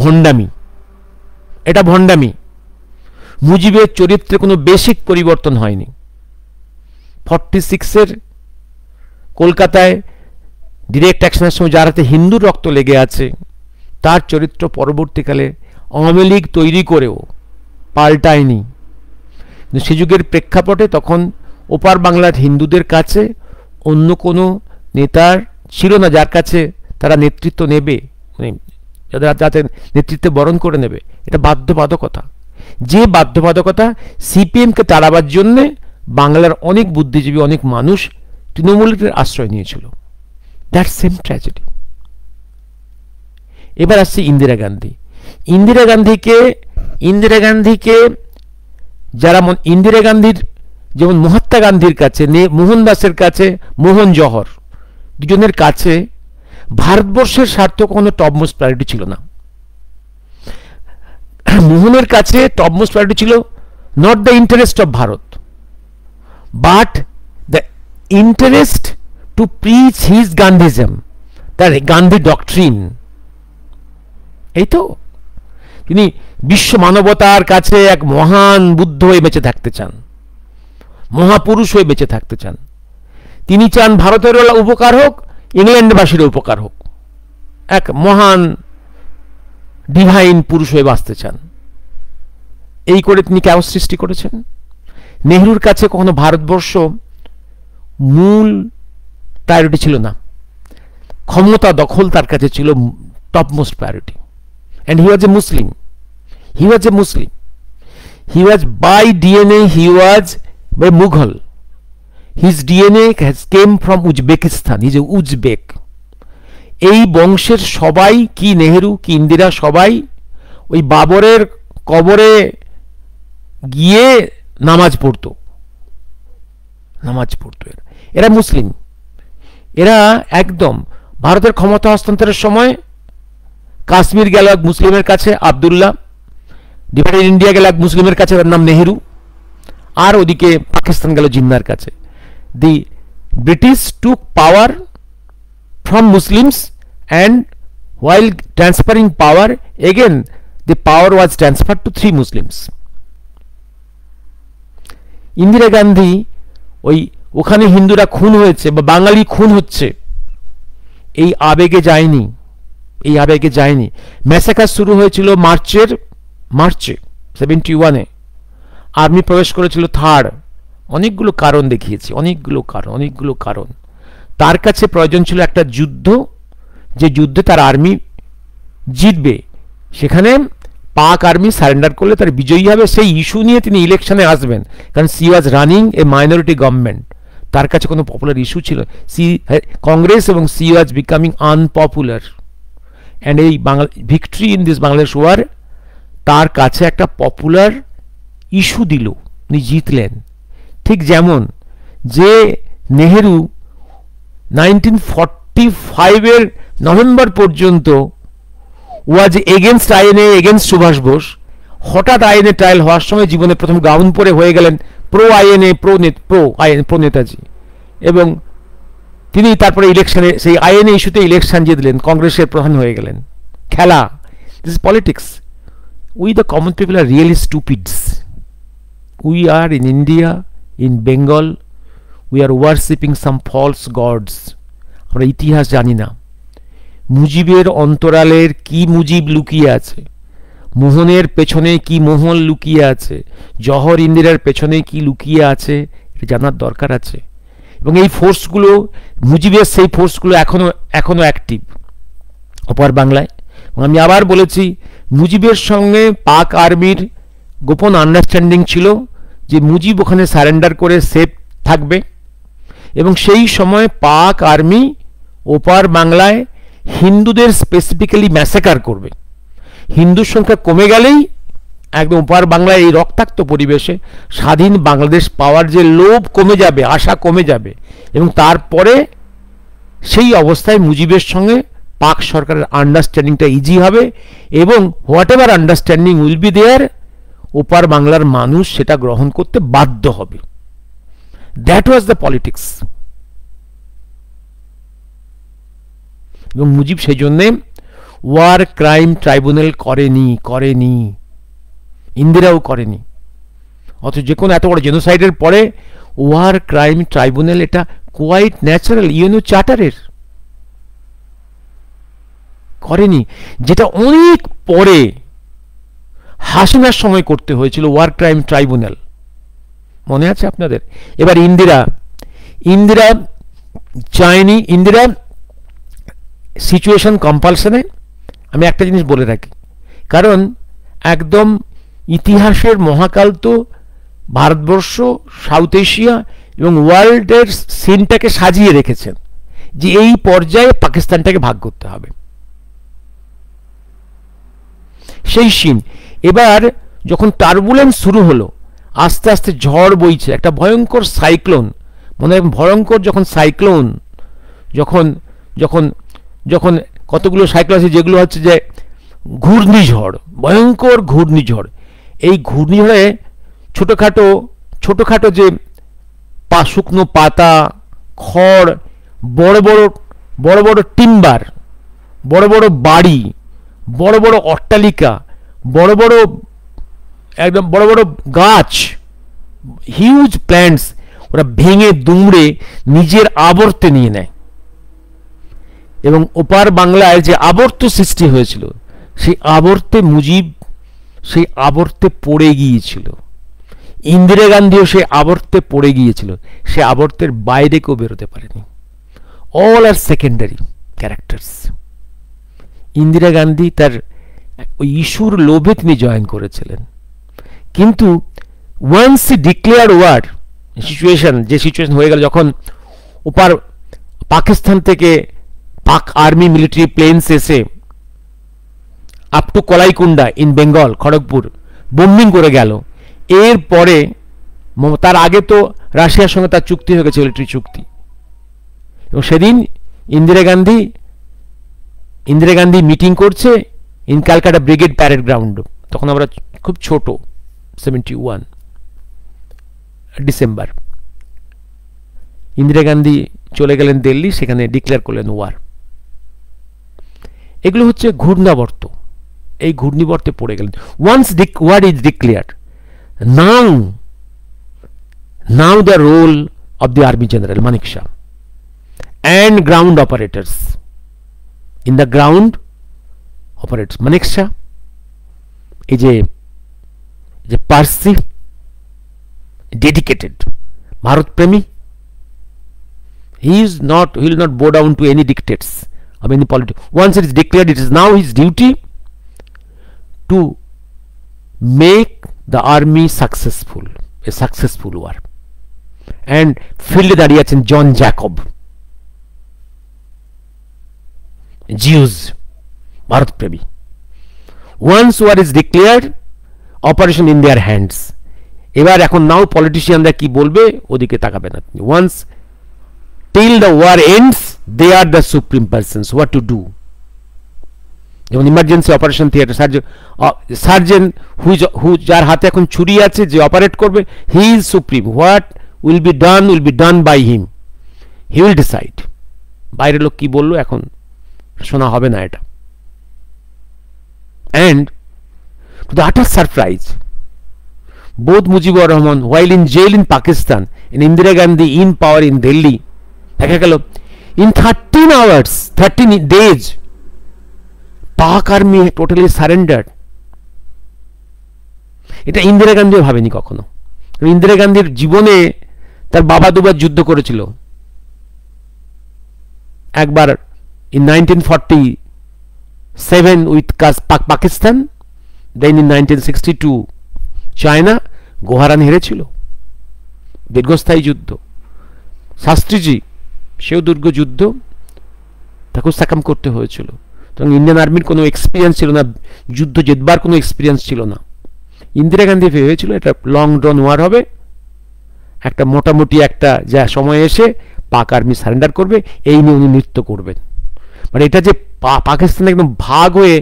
ভণ্ডামি। মুজিবের চরিত্রে কোনো বেসিক পরিবর্তন হয়নি। 46-এর কলকাতায় ডিরেক্ট অ্যাকশনের সময় যার হাতে হিন্দুর রক্ত লেগে আছে তার চরিত্র পরবর্তীকালে আওয়ামী লীগ তৈরি করেও পাল্টায়নি। সে যুগের প্রেক্ষাপটে তখন ওপার বাংলার হিন্দুদের কাছে অন্য কোনো নেতার ছিল না যার কাছে তারা নেতৃত্ব নেবে, যাতে নেতৃত্বে বরণ করে নেবে। এটা বাধ্যবাধকতা, যে বাধ্যবাধকতা সিপিএমকে তাড়াবার জন্যে বাংলার অনেক বুদ্ধিজীবী, অনেক মানুষ তৃণমূলের আশ্রয় নিয়েছিল। That same tragedy. এবার আসছে ইন্দিরা গান্ধীকে যারা ইন্দিরা গান্ধীর যেমন মহাত্মা গান্ধীর কাছে, মোহনদাসের কাছে, মোহন জওহর দুজনের কাছে ভারতবর্ষের স্বার্থ কোনো টপ মোস্ট প্রায়োরিটি ছিল না। মোহনের কাছে টপ মোস্ট প্রায়োরিটি ছিল not the interest of Bharat but the interest to preach his Gandhism, তার গান্ধী ডক্ট্রিন। এই তো তিনি বিশ্ব মানবতার কাছে এক মহান বুদ্ধ হয়ে বেঁচে থাকতে চান, মহাপুরুষ হয়ে বেঁচে থাকতে চান। তিনি চান ভারতের উপকার হোক, ইংল্যান্ডবাসীর উপকার হোক, এক মহান ডিভাইন পুরুষ হয়ে বাঁচতে চান। এই করে তিনি ক্যাওস সৃষ্টি করেছেন। নেহরুর কাছে কখনো ভারতবর্ষ মূল প্রায়োরিটি ছিল না, ক্ষমতা দখল তার কাছে ছিল top most priority. And he was a Muslim. He was a Muslim. He was by DNA, he was a Mughal. His DNA came from Uzbekistan. He's a Uzbek. এই বংশের সবাই, কি নেহেরু কি ইন্দিরা, সবাই ওই বাবরের কবরে গিয়ে নামাজ পড়তো। এরা মুসলিম। এরা একদম ভারতের ক্ষমতা হস্তান্তরের সময় কাশ্মীর গেল এক মুসলিমের কাছে, আবদুল্লাহ। ডিভাইডেড ইন্ডিয়া গেল এক মুসলিমের কাছে, তার নাম নেহেরু। আর ওদিকে পাকিস্তান গেল জিন্নার কাছে। দি British took power from Muslims and while transferring power, again the power was transferred to 3 Muslims. Indira Gandhi ওখানে হিন্দুরা খুন হয়েছে বা বাঙালি খুন হচ্ছে, এই আবেগে যায়নি। ম্যাসাকার শুরু হয়েছিল মার্চে 71-এ। আর্মি প্রবেশ করেছিল 3rd। অনেকগুলো কারণ দেখিয়েছি, অনেকগুলো কারণ। তার কাছে প্রয়োজন ছিল একটা যুদ্ধ, যে যুদ্ধে তার আর্মি জিতবে, সেখানে পাক আর্মি সারেন্ডার করলে তার বিজয়ী হবে, সেই ইস্যু নিয়ে তিনি ইলেকশনে আসবেন। কারণ she was running a minority government, তার কাছে কোনো পপুলার ইস্যু ছিল, কংগ্রেস, এবং she was becoming unpopular. And এই victory in this Bangladesh war তার কাছে একটা পপুলার ইস্যু দিল, উনি জিতলেন। ঠিক যেমন যে নেহেরু 1945-এর নভেম্বর পর্যন্ত was against INA, against Subhas Bose. হঠাৎ আইএনএ ট্রায়াল হওয়ার সময় জীবনে প্রথম গাউন পরে হয়ে গেলেন প্রো আইএনএ, প্রো নেতাজি। এবং তিনি তারপরে ইলেকশনে সেই আইএনএ ইস্যুতে ইলেকশন জিতলেন, কংগ্রেসের প্রধান হয়ে গেলেন। খেলা, this is politics. We the common people are really stupids. We are in India, in Bengal, we are worshipping some false gods. আমরা ইতিহাস জানি না। মুজিবের অন্তরালের কি মুজিব লুকিয়ে আছে, মোহনের পেছনে কি মোহন লুকিয়ে আছে, জহর ইন্দিরার পেছনে কি লুকিয়ে আছে, এটা জানার দরকার আছে। এবং এই ফোর্সগুলো, মুজিবের সেই ফোর্সগুলো এখনো অ্যাক্টিভ অপার বাংলায়। আমি আবার বলেছি, মুজিবের সঙ্গে পাক আর্মির গোপন আন্ডারস্ট্যান্ডিং ছিল যে মুজিব ওখানে সারেন্ডার করে সেফ থাকবে, এবং সেই সময় পাক আর্মি ওপার বাংলায় হিন্দুদের স্পেসিফিক্যালি ম্যাসাকার করবে। হিন্দুর সংখ্যা কমে গেলেই একদম ওপার বাংলায় এই রক্তাক্ত পরিবেশে স্বাধীন বাংলাদেশ পাওয়ার যে লোভ কমে যাবে, আশা কমে যাবে, এবং তারপরে সেই অবস্থায় মুজিবের সঙ্গে পাক সরকারের আন্ডারস্ট্যান্ডিংটা ইজি হবে, এবং whatever understanding will be there, ওপার বাংলার মানুষ সেটা গ্রহণ করতে বাধ্য হবে। That was the politics. এবং মুজিব সেই জন্যে ওয়ার ক্রাইম ট্রাইব্যুনাল করেনি, ইন্দিরাও করেনি। অথচ যে কোনো এত বড় জেনোসাইডের পরে ওয়ার ক্রাইম ট্রাইব্যুনাল, এটা কোয়াইট ন্যাচারাল, ইউএনও চার্টারের, করেনি। যেটা অনেক পরে হাসিনার সময় করতে হয়েছিল ওয়ার ক্রাইম ট্রাইব্যুনাল, মনে আছে আপনাদের? এবার ইন্দিরা চায়নি। ইন্দিরা সিচুয়েশন কম্পালশনে, আমি একটা জিনিস বলে রাখি, কারণ একদম ইতিহাসের মহাকাল তো ভারতবর্ষ, সাউথ এশিয়া এবং ওয়ার্ল্ডের সিনটাকে সাজিয়ে রেখেছেন যে এই পর্যায়ে পাকিস্তানটাকে ভাগ করতে হবে, সেই সিন। এবার যখন টার্বুলেন্স শুরু হলো, আস্তে আস্তে ঝড় বইছে, একটা ভয়ঙ্কর সাইক্লোন, মানে ভয়ঙ্কর যখন সাইক্লোন, যখন যখন যখন কতগুলো সাইক্লোন আছে যেগুলো হচ্ছে যে ঘূর্ণিঝড়, ভয়ঙ্কর ঘূর্ণিঝড়। এই ঘূর্ণিঝড়ে ছোটোখাটো যে শুকনো পাতা, খড়, বড় বড় বড় বড় টিম্বার, বড় বড় বাড়ি, বড় বড় অট্টালিকা, বড় বড় একদম বড় বড় গাছ, হিউজ প্ল্যান্টস ওরা ভেঙে দুমড়ে নিজের আবর্তে নিয়ে নেয়। এবং ওপার বাংলায় যে আবর্ত সৃষ্টি হয়েছিল, সেই আবর্তে মুজিব সেই আবর্তে পড়ে গিয়েছিল। ইন্দিরা গান্ধীও সেই আবর্তে পড়ে গিয়েছিল, সে আবর্তের বাইরে কেউ বেরোতে পারেনি। অল আর সেকেন্ডারি ক্যারেক্টার্স। ইন্দিরা গান্ধী তার ওই ইস্যুর লোভে তিনি জয়েন করেছিলেন, কিন্তু ওয়ান্স হি ডিক্লেয়ার ওয়ার, যে সিচুয়েশন হয়ে গেল, যখন ওপার পাকিস্তান থেকে পাক আর্মি মিলিটারি প্লেনস এসে up to Kalaikunda in Bengal, Kharagpur bombing করে গেল, এরপরে তার আগে তো রাশিয়ার সঙ্গে তার চুক্তি হয়ে গেছে, মিলিটারি চুক্তি। এবং সেদিন ইন্দিরা গান্ধী মিটিং করছে in Calcutta brigade parade ground. তখন আমরা খুব ছোট, 71 ডিসেম্বর। ইন্দিরা গান্ধী চলে গেলেন দিল্লি, সেখানে ডিক্লেয়ার করলেন ওয়ার। এগুলো হচ্ছে ঘূর্ণাবর্ত, এই ঘূর্ণিবর্তে পড়ে গেলেন। Once war is declared, now the role of the army general Manekshaw and ground operators, in the ground operates Manekshaw, is a Parsi, dedicated Bharat Premi. He will not bow down to any dictates of any politics. Once it is declared, it is now his duty to make the army successful, a successful war. And ফিল্ডে দাঁড়িয়ে আছেন John Jacob, Jews, ভারতপ্রেমী। Once war is declared, operation in their hands. এবার এখন now পলিটিশিয়ানরা কি বলবে ওদিকে তাকাবে না। Once till the war ends, they are the supreme persons, what to do. যেমন ইমার্জেন্সি অপারেশন থিয়েটার সার্জন হু যার হাতে এখন ছুরি আছে, যে অপারেট করবে, he is supreme. What will be done by him, he will decide. বাইরের লোক কি বললো এখন শোনা হবে না এটা। and to the utter surprise, both Mujibur Rahman while in jail in Pakistan and Indira Gandhi in power in Delhi, দেখা গেল in 13 hours 13 days পাক আর্মি টোটালি সারেন্ডার। এটা ইন্দিরা গান্ধীও ভাবেনি কখনো। ইন্দিরা গান্ধীর জীবনে তার বাবা দুবার যুদ্ধ করেছিল, একবার in 1947 with Pakistan, then in 1962 China, গোহারান হেরেছিল, দীর্ঘস্থায়ী যুদ্ধ। শাস্ত্রীজি সেও দীর্ঘ যুদ্ধ, তাকেও সাকাম করতে হয়েছিল। তখন ইন্ডিয়ান আর্মির কোনো এক্সপিরিয়েন্স ছিল না, যুদ্ধ জেতবার কোনো এক্সপিরিয়েন্স ছিল না। ইন্দিরা গান্ধী ভেবেছিল এটা লং ড্রন ওয়ার হবে, একটা মোটামুটি একটা যা সময় এসে পাক আর্মি সারেন্ডার করবে, এই নিয়ে উনি নৃত্য করবেন। মানে এটা যে পাকিস্তান একদম ভাগ হয়ে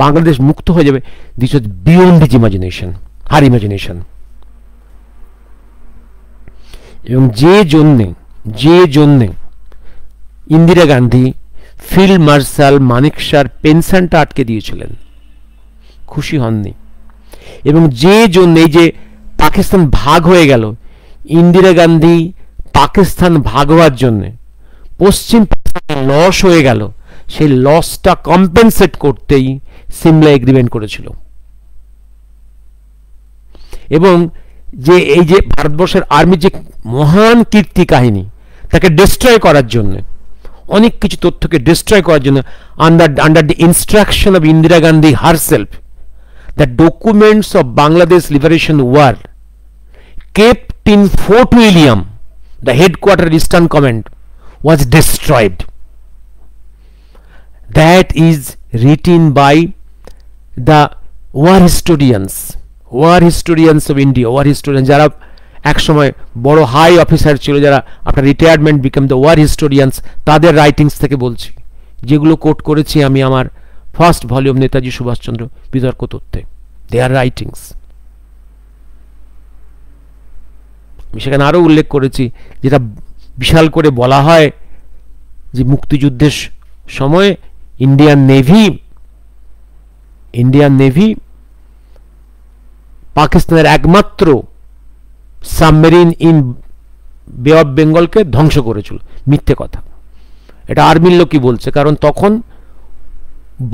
বাংলাদেশ মুক্ত হয়ে যাবে, this was beyond his imagination, her imagination. এবং যে জন্যে ইন্দিরা গান্ধী ফিল্ড মার্শাল মানেকশার পেনশনটা আটকে দিয়েছিলেন, খুশি হননি। এবং যে জন্য এই যে পাকিস্তান ভাগ হয়ে গেল, ইন্দিরা গান্ধী পাকিস্তান ভাগ হওয়ার জন্য পশ্চিম লস হয়ে গেল, সেই লসটা কম্পেনসেট করতেই সিমলা এগ্রিমেন্ট করেছিল। এবং যে এই যে ভারতবর্ষের আর্মির যে মহান কীর্তি কাহিনী, তাকে ডিস্ট্রয় করার জন্য, অনেক কিছু তথ্যকে ডিস্ট্রয় করার জন্য, under the instruction of Indira Gandhi herself, the documents of Bangladesh liberation war kept in Fort William, the headquarters Eastern Command, was destroyed. That is written by the war historians of India, war historians যারা এক সময় বড় high officer ছিল, যারা আপনার retirement become the war হিস্টোরিয়ান্স, তাদের writings থেকে বলছি, যেগুলো কোট করেছি আমি আমার ফার্স্ট ভলিউম নেতাজি সুভাষচন্দ্র বিতর্ক তত্ত্বে, দেয়ার রাইটিংস। আমি সেখানে আরও উল্লেখ করেছি, যেটা বিশাল করে বলা হয় যে মুক্তিযুদ্ধের সময় ইন্ডিয়ান নেভি পাকিস্তানের একমাত্র সাবমেরিন ইন বে অফ বেঙ্গলকে ধ্বংস করেছিল। মিথ্যে কথা, এটা আর্মির লোকই বলছে, কারণ তখন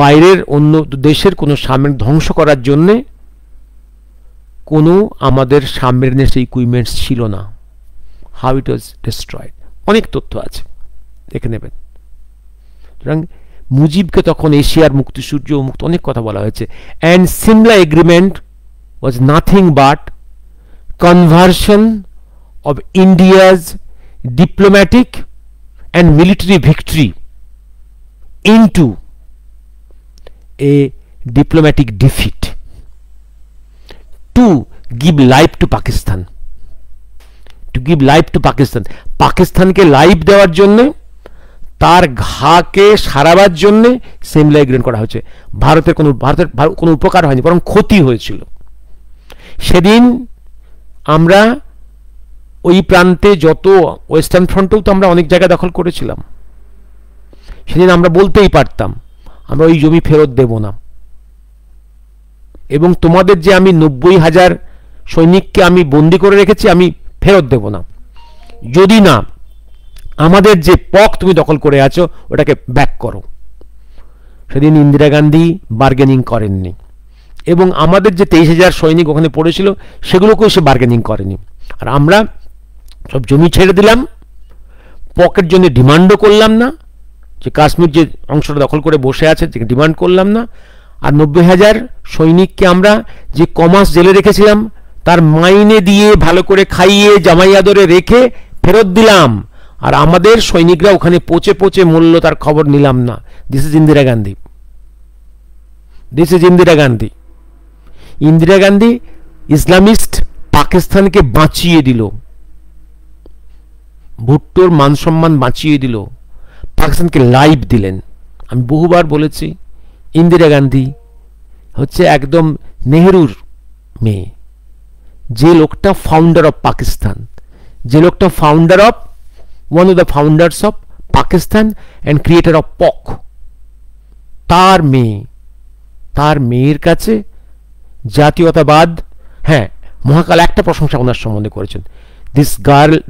বাইরের অন্য দেশের কোনো সাবমেরিন ধ্বংস করার জন্যে কোনো আমাদের সাবমেরিনের সেই ইকুইপমেন্টস ছিল না। হাউ ইট ওয়াজ ডিস্ট্রয়েড, অনেক তথ্য আছে, দেখে নেবেন। সুতরাং মুজিবকে তখন এশিয়ার মুক্তিসূর্য মুক্ত অনেক কথা বলা হয়েছে। And Shimla agreement was nothing but conversion of India's diplomatic and military victory into a diplomatic defeat to give life to Pakistan. পাকিস্তানকে লাইফ দেওয়ার জন্য, তার ঘাকে সারাবার জন্য সিমলা এগ্রিমেন্ট করা হয়েছে। ভারতের কোনো উপকার হয়নি, বরং ক্ষতি হয়েছিল। সেদিন আমরা ওই প্রান্তে যত ওয়েস্টার্ন ফ্রন্টেও তো আমরা অনেক জায়গা দখল করেছিলাম। সেদিন আমরা বলতেই পারতাম আমরা ওই জমি ফেরত দেব না, এবং তোমাদের যে আমি 90,000 সৈনিককে আমি বন্দি করে রেখেছি আমি ফেরত দেব না, যদি না আমাদের যে পক তুমি দখল করে আছো ওটাকে ব্যাক করো। সেদিন ইন্দিরা গান্ধী বার্গেনিং করেননি, এবং আমাদের যে 23,000 সৈনিক ওখানে পড়েছিল সেগুলোকেও সে বার্গেনিং করেনি। আর আমরা সব জমি ছেড়ে দিলাম, পকের জন্য ডিমান্ডও করলাম না, যে কাশ্মীর যে অংশটা দখল করে বসে আছে যে ডিমান্ড করলাম না। আর 90,000 সৈনিককে আমরা যে কমাস জেলে রেখেছিলাম তার মাইনে দিয়ে ভালো করে খাইয়ে জামাই আদরে রেখে ফেরত দিলাম, আর আমাদের সৈনিকরা ওখানে পচে পচে মূল্য তার খবর নিলাম না। This is Indira Gandhi. Indira Gandhi Islamist পাকিস্তানকে বাঁচিয়ে দিল, ভুট্টোর মান সম্মান বাঁচিয়ে দিল, পাকিস্তানকে লাইফ দিলেন। আমি বহুবার বলেছি ইন্দিরা গান্ধী হচ্ছে একদম নেহরুর মেয়ে, যে লোকটা ফাউন্ডার অফ পাকিস্তান, যে লোকটা founder of one of the founders of Pakistan and creator of পক, তার মেয়ের কাছে জাতীয়তাবাদ। হ্যাঁ, মহাকাল একটা প্রশংসা ওনার সম্বন্ধে করেছেন,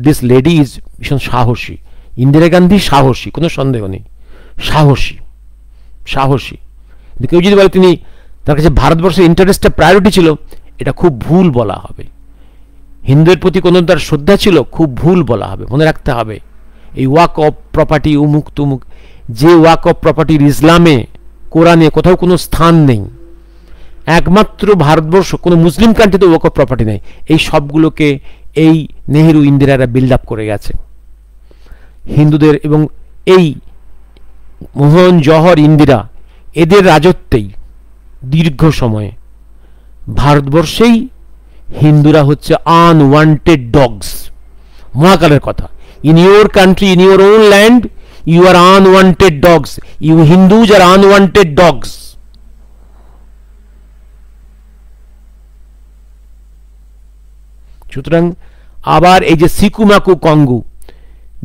দিস লেডি ইজ ভীষণ সাহসী। ইন্দিরা গান্ধী সাহসী, কোনো সন্দেহ নেই, সাহসী। কেউ যদি বলে তিনি তার কাছে ভারতবর্ষের ইন্টারেস্টটা প্রায়োরিটি ছিল, এটা খুব ভুল বলা হবে। হিন্দুদের প্রতি কোনো তার শ্রদ্ধা ছিল, খুব ভুল বলা হবে। মনে রাখতে হবে এই ওয়াক অফ প্রপার্টি উমুক তুমুক, যে ওয়াক অফ প্রপার্টির ইসলামে কোরআনে কোথাও কোনো স্থান নেই, একমাত্র ভারতবর্ষ, কোনো মুসলিম কান্ট্রিতে ওয়াক অফ প্রপার্টি নেই। এই সবগুলোকে এই নেহেরু ইন্দিরারা বিল্ড আপ করে গেছে হিন্দুদের, এবং এই মোহন জওহর ইন্দিরা এদের রাজত্বেই দীর্ঘ সময়ে ভারতবর্ষেই হিন্দুরা হচ্ছে আনওয়ান্টেড ডগস। মহাকালের কথা, in your country, in your own land, you are unwanted dogs, you Hindus are unwanted dogs. সুতরাং আবার এই যে সিকুমাকু কঙ্গু,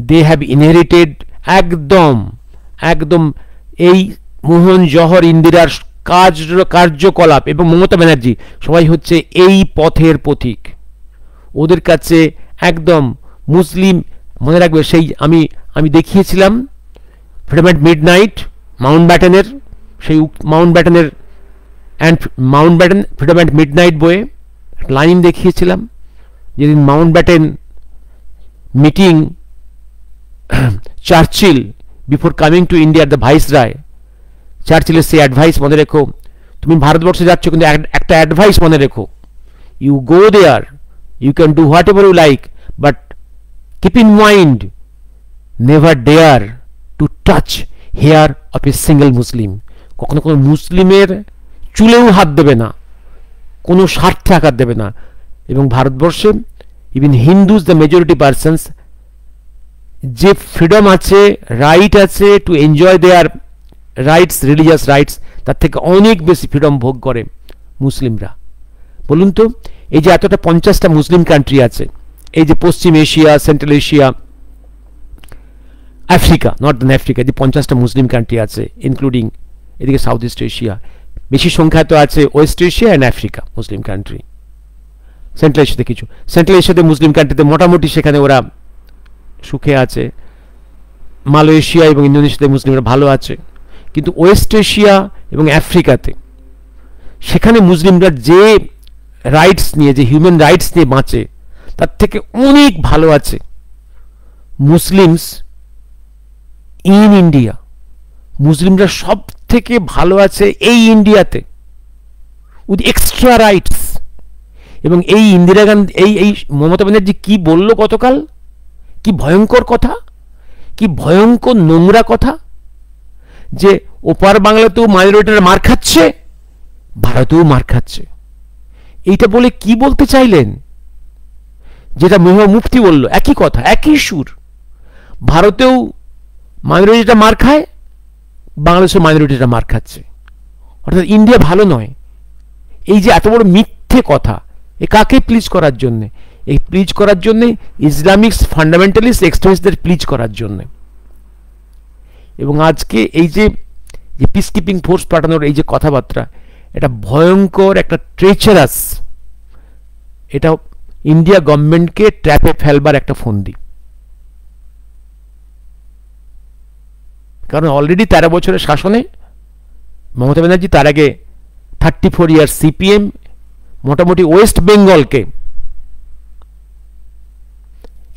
দে হ্যাভ ইনহেরিটেড একদম এই মোহন জওহর ইন্দিরার কার্যকলাপ, এবং মমতা ব্যানার্জি সবাই হচ্ছে এই পথের পথিক। ওদের কাছে একদম মুসলিম, মনে রাখবে সেই আমি দেখিয়েছিলাম ফ্রিডম অ্যাট মিডনাইট মাউন্টব্যাটেনের, সেই মাউন্টব্যাটেন ফ্রিডম অ্যাট মিডনাইট বইয়ে লাইন দেখিয়েছিলাম, যেদিন Mountbatten meeting Churchill before coming to India, the viceroy, চার্চিলের সেই অ্যাডভাইস মনে রেখো, তুমি ভারতবর্ষে যাচ্ছ কিন্তু একটা অ্যাডভাইস মনে রেখো, you go there, you can do whatever you like, but keep in mind, never dare to touch hair of a single Muslim. কখনো কোনো মুসলিমের চুলেও হাত দেবে না, কোনো স্বার্থে আঘাত দেবে না। এবং ভারতবর্ষে even Hindus, the majority persons, যে ফ্রিডম আছে, রাইট আছে to enjoy their rights, religious rights, তার থেকে অনেক বেশি ফ্রিডম ভোগ করে মুসলিমরা। বলুন তো, এই যে এতটা 50টা মুসলিম কান্ট্রি আছে, এই যে পশ্চিম Asia, central Asia, Africa, Northern Africa, যে 50টা মুসলিম কান্ট্রি আছে, ইনক্লুডিং এদিকে সাউথ ইস্ট এশিয়া, বেশি সংখ্যা তো আছে West Asia and Africa Muslim country. Central এশিয়াতে কিছু, সেন্ট্রাল এশিয়াতে মুসলিম কান্ট্রিতে মোটামুটি সেখানে ওরা সুখে আছে। মালয়েশিয়া এবং ইন্দোনেশিয়াতে মুসলিমরা ভালো আছে। কিন্তু ওয়েস্ট এশিয়া এবং আফ্রিকাতে সেখানে মুসলিমরা যে রাইটস নিয়ে, যে হিউম্যান রাইটস নিয়ে বাঁচে, তার থেকে অনেক ভালো আছে মুসলিমস ইন ইন্ডিয়া। মুসলিমরা সব থেকে ভালো আছে এই ইন্ডিয়াতে, উইথ এক্সট্রা রাইটস। এবং এই ইন্দিরা গান্ধী, এই মমতা ব্যানার্জি কি বলল গতকাল, কি ভয়ঙ্কর কথা, কি ভয়ঙ্কর নোংরা কথা, যে ওপার বাংলাতেও মাইনরিটিরা মার খাচ্ছে, ভারতেও মার খাচ্ছে। এইটা বলে কি বলতে চাইলেন? যেটা মুফতি বলল, একই কথা, একই সুর। ভারতেও মাইনরিটিটা মার খায়, বাংলাদেশেও মাইনরিটিটা মার খাচ্ছে, অর্থাৎ ইন্ডিয়া ভালো নয়। এই যে এত বড় মিথ্যে কথা, এ কাকে প্লিজ করার জন্যে? এই প্লিজ করার জন্যে ইসলামিক ফান্ডামেন্টালিস্ট এক্সট্রিমিস্টদের প্লিজ করার জন্যে। এবং আজকে এই যে পিস কিপিং ফোর্স পাঠানোর এই যে কথাবার্তা, এটা ভয়ঙ্কর, একটা ট্রেচারাস, এটা ইন্ডিয়া গভর্নমেন্টকে ট্র্যাপে ফেলবার একটা ফন্দি। কারণ অলরেডি 13 বছরের শাসনে মমতা ব্যানার্জি, তার আগে 34 ইয়ার সিপিএম মোটামুটি ওয়েস্ট বেঙ্গলকে,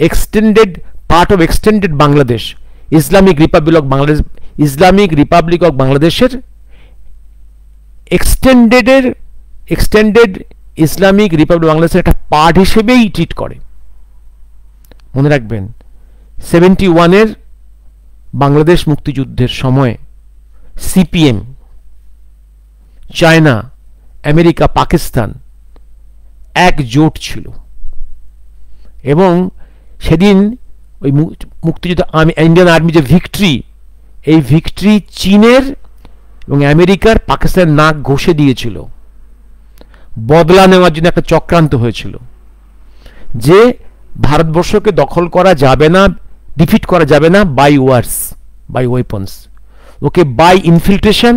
extended part of extended Bangladesh, Islamic republic of Bangladesh, Islamic republic of বাংলাদেশের এক্সটেন্ডেড ইসলামিক রিপাবলিক বাংলাদেশের একটা পার্ট হিসেবেই ট্রিট করে। মনে রাখবেন 71-এর বাংলাদেশ মুক্তিযুদ্ধের সময় সিপিএম, চায়না, আমেরিকা, পাকিস্তান একজোট ছিল। এবং সেদিন ওই মুক্তিযুদ্ধ ইন্ডিয়ান আর্মি যে ভিক্টরি, এই ভিক্টরি চীনের এবং আমেরিকার, পাকিস্তানের নাক ঘষে দিয়েছিল। বদলা নেওয়ার জন্য একটা চক্রান্ত হয়েছিল যে ভারতবর্ষকে দখল করা যাবে না, ডিফিট করা যাবে না by wars, by weapons, okay by infiltration,